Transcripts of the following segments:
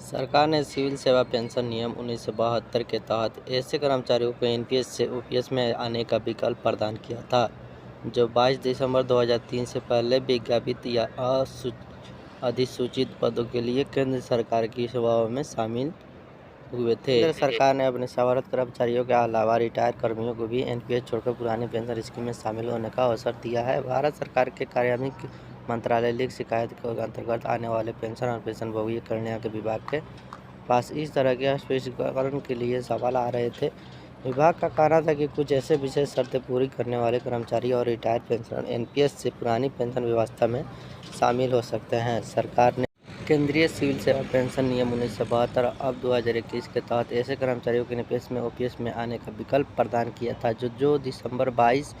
सरकार ने सिविल सेवा पेंशन नियम 1972 के तहत ऐसे कर्मचारियों को एनपीएस से ओपीएस में आने का विकल्प प्रदान किया था जो 22 दिसंबर 2003 से पहले विज्ञापित या अधिसूचित पदों के लिए केंद्र सरकार की सेवाओं में शामिल हुए थे। केंद्र सरकार ने अपने सेवारत कर्मचारियों के अलावा रिटायर कर्मियों को भी एनपीएस छोड़कर पुरानी पेंशन स्कीम में शामिल होने का अवसर दिया है। भारत सरकार के कार्यान्वित मंत्रालय लीग शिकायत के अंतर्गत आने वाले पेंशन और पेंशनभोगी कल्याण के विभाग के पास इस तरह के स्पष्टीकरण के लिए सवाल आ रहे थे। विभाग का कहना था कि कुछ ऐसे विशेष शर्तें पूरी करने वाले कर्मचारी और रिटायर्ड पेंशनर एनपीएस से पुरानी पेंशन व्यवस्था में शामिल हो सकते हैं। सरकार ने केंद्रीय सिविल सेवा पेंशन नियम 1972 अब 2021 के तहत ऐसे कर्मचारियों के एनपीएस में ओपीएस में आने का विकल्प प्रदान किया था जो दिसंबर 22,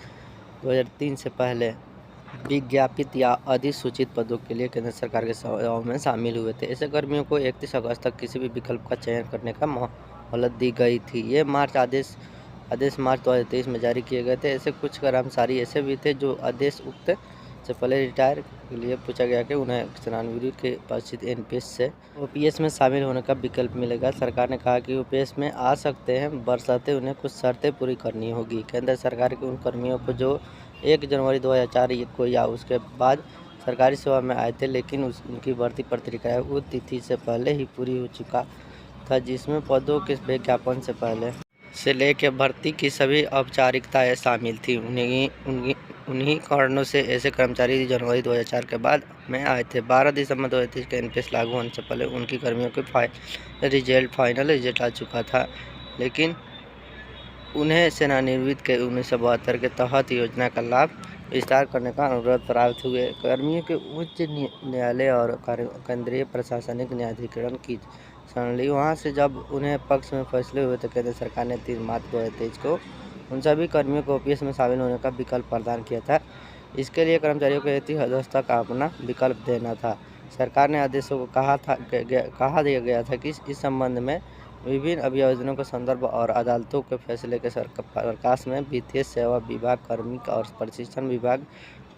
2003 से पहले विज्ञापित या अधिसूचित पदों के लिए केंद्र सरकार के सेवाओं में शामिल हुए थे। ऐसे कर्मियों को 31 अगस्त तक किसी भी विकल्प का चयन करने का मोहलत दी गई थी। ये आदेश मार्च 2023 में जारी किए गए थे। ऐसे कुछ कर्मचारी ऐसे भी थे जो आदेश उक्त से पहले रिटायर के लिए पूछा गया कि उन्हें सेवानिवृत्ति के पश्चात एनपीएस से ओपीएस में शामिल होने का विकल्प मिलेगा। सरकार ने कहा कि ओपीएस में आ सकते हैं बशर्ते उन्हें कुछ शर्तें पूरी करनी होगी। केंद्र सरकार के उन कर्मियों को जो 1 जनवरी 2004 को या उसके बाद सरकारी सेवा में आए थे लेकिन उनकी भर्ती प्रक्रिया उस तिथि से पहले ही पूरी हो चुका था जिसमें पदों के विज्ञापन से पहले से लेकर भर्ती की सभी औपचारिकताएं शामिल थी। उन्हीं कारणों से ऐसे कर्मचारी जनवरी 2004 के बाद में आए थे। 12 दिसंबर 2023 के एनपीएस लागू होने से पहले उनकी कर्मियों के फाइनल रिजल्ट आ चुका था लेकिन उन्हें सेवानिवृत्ति के 1972 के तहत योजना का लाभ विस्तार करने का अनुरोध प्राप्त हुए। कर्मियों के उच्च न्यायालय और केंद्रीय प्रशासनिक न्यायाधिकरण की शरण ली। वहाँ से जब उन्हें पक्ष में फैसले हुए तो केंद्र सरकार ने 3 मार्च 2023 को उन सभी कर्मियों को ओपीएस में शामिल होने का विकल्प प्रदान किया था। इसके लिए कर्मचारियों को 31 अगस्त तक अपना विकल्प देना था। सरकार ने आदेशों को कहा दिया गया था कि इस संबंध में विभिन्न अभियोजनों के संदर्भ और अदालतों के फैसले के प्रकाश में वित्तीय सेवा विभाग, कार्मिक और प्रशिक्षण विभाग,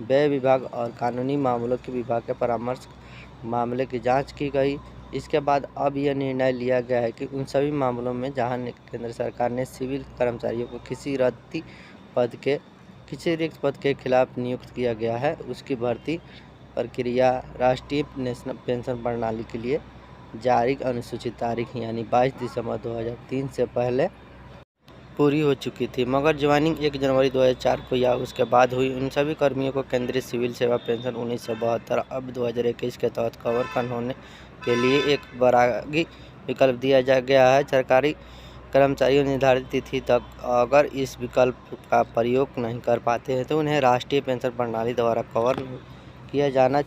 व्यय विभाग और कानूनी मामलों के विभाग के परामर्श मामले की जांच की गई। इसके बाद अब यह निर्णय लिया गया है कि उन सभी मामलों में जहां केंद्र सरकार ने सिविल कर्मचारियों को किसी रिक्त पद के खिलाफ नियुक्त किया गया है उसकी भर्ती प्रक्रिया राष्ट्रीय नेशनल पेंशन प्रणाली के लिए जारी अनुसूचित तारीख यानी 22 दिसंबर 2003 से पहले पूरी हो चुकी थी, मगर ज्वाइनिंग 1 जनवरी 2004 को या उसके बाद हुई। उन सभी कर्मियों को केंद्रीय सिविल सेवा पेंशन 1972 अब 2021 के तहत कवर करने के लिए एक बरागी विकल्प दिया गया है। सरकारी कर्मचारी निर्धारित तिथि तक अगर इस विकल्प का प्रयोग नहीं कर पाते हैं तो उन्हें राष्ट्रीय पेंशन प्रणाली द्वारा कवर किया जाना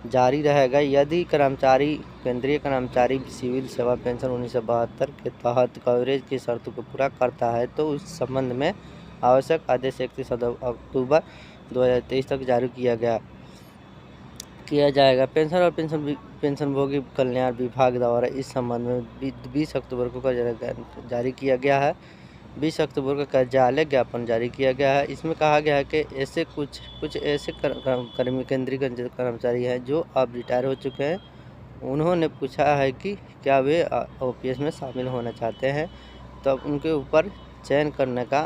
जारी रहेगा। यदि कर्मचारी केंद्रीय कर्मचारी सिविल सेवा पेंशन 1972 के तहत कवरेज की शर्तों को पूरा करता है तो उस संबंध में आवश्यक आदेश 31 अक्टूबर 2023 तक जारी किया जाएगा। पेंशन और पेंशनभोगी कल्याण विभाग द्वारा इस संबंध में 20 अक्टूबर को जारी किया गया है। 20 अक्टूबर को कार्यालय ज्ञापन जारी किया गया है। इसमें कहा गया है कि ऐसे कुछ ऐसे केंद्रीय कर्मचारी हैं जो अब रिटायर हो चुके हैं। उन्होंने पूछा है कि क्या वे ओपीएस में शामिल होना चाहते हैं, तब उनके ऊपर चयन करने का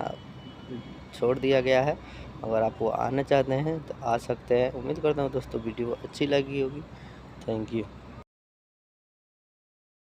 छोड़ दिया गया है। अगर आप वो आना चाहते हैं तो आ सकते हैं। उम्मीद करता हूँ दोस्तों वीडियो अच्छी लगी होगी। Thank you.